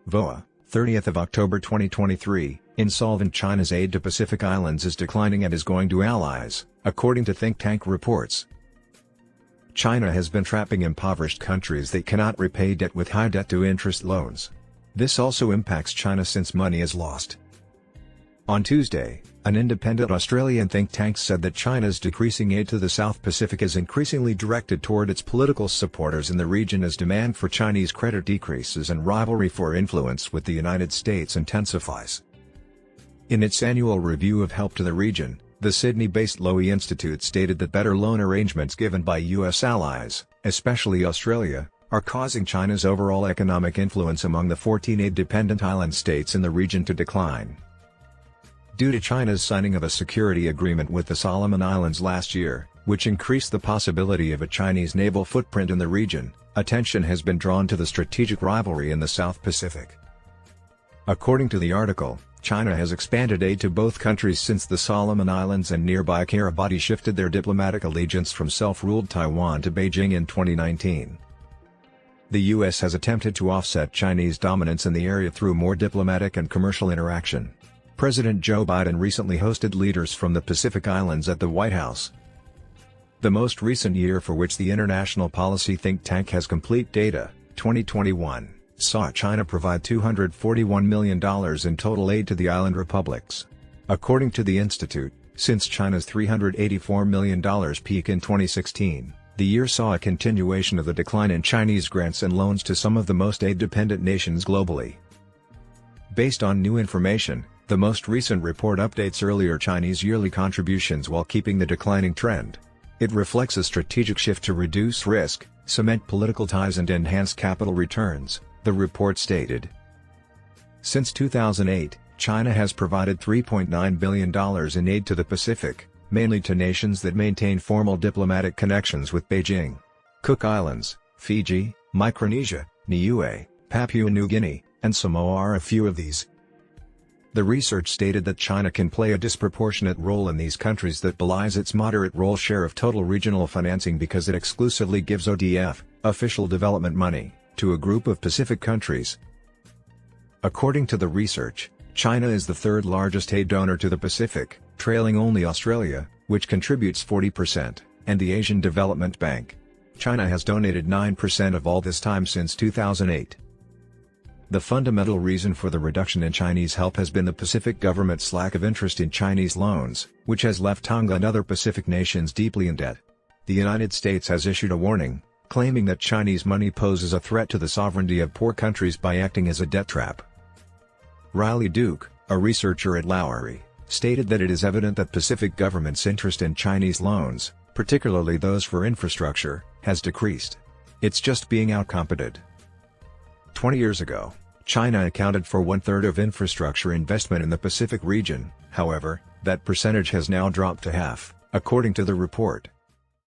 VOA, 30th of October 2023, Insolvent China's aid to Pacific Islands is declining and is going to allies, according to think tank reports. China has been trapping impoverished countries that cannot repay debt with high debt-to-interest loans. This also impacts China since money is lost. On Tuesday, an independent Australian think tank said that China's decreasing aid to the South Pacific is increasingly directed toward its political supporters in the region as demand for Chinese credit decreases and rivalry for influence with the United States intensifies. In its annual review of help to the region, the Sydney-based Lowy Institute stated that better loan arrangements given by U.S. allies, especially Australia, are causing China's overall economic influence among the 14 aid-dependent island states in the region to decline. Due to China's signing of a security agreement with the Solomon Islands last year, which increased the possibility of a Chinese naval footprint in the region, attention has been drawn to the strategic rivalry in the South Pacific. According to the article, China has expanded aid to both countries since the Solomon Islands and nearby Kiribati shifted their diplomatic allegiance from self-ruled Taiwan to Beijing in 2019. The U.S. has attempted to offset Chinese dominance in the area through more diplomatic and commercial interaction. President Joe Biden recently hosted leaders from the Pacific Islands at the White House. The most recent year for which the international policy think tank has complete data, 2021, saw China provide $241 million in total aid to the island republics. According to the institute, since China's $384 million peak in 2016, the year saw a continuation of the decline in Chinese grants and loans to some of the most aid-dependent nations globally. Based on new information, the most recent report updates earlier Chinese yearly contributions while keeping the declining trend. It reflects a strategic shift to reduce risk, cement political ties and enhance capital returns, the report stated. Since 2008, China has provided $3.9 billion in aid to the Pacific, mainly to nations that maintain formal diplomatic connections with Beijing. Cook Islands, Fiji, Micronesia, Niue, Papua New Guinea, and Samoa are a few of these. The research stated that China can play a disproportionate role in these countries that belies its moderate role share of total regional financing because it exclusively gives ODF, official development money, to a group of Pacific countries. According to the research, China is the third largest aid donor to the Pacific, trailing only Australia, which contributes 40%, and the Asian Development Bank. China has donated 9% of all this time since 2008. The fundamental reason for the reduction in Chinese help has been the Pacific government's lack of interest in Chinese loans, which has left Tonga and other Pacific nations deeply in debt. The United States has issued a warning, claiming that Chinese money poses a threat to the sovereignty of poor countries by acting as a debt trap. Riley Duke, a researcher at Lowy, stated that it is evident that Pacific governments' interest in Chinese loans, particularly those for infrastructure, has decreased. It's just being outcompeted. 20 years ago, China accounted for one-third of infrastructure investment in the Pacific region, however, that percentage has now dropped to half, according to the report.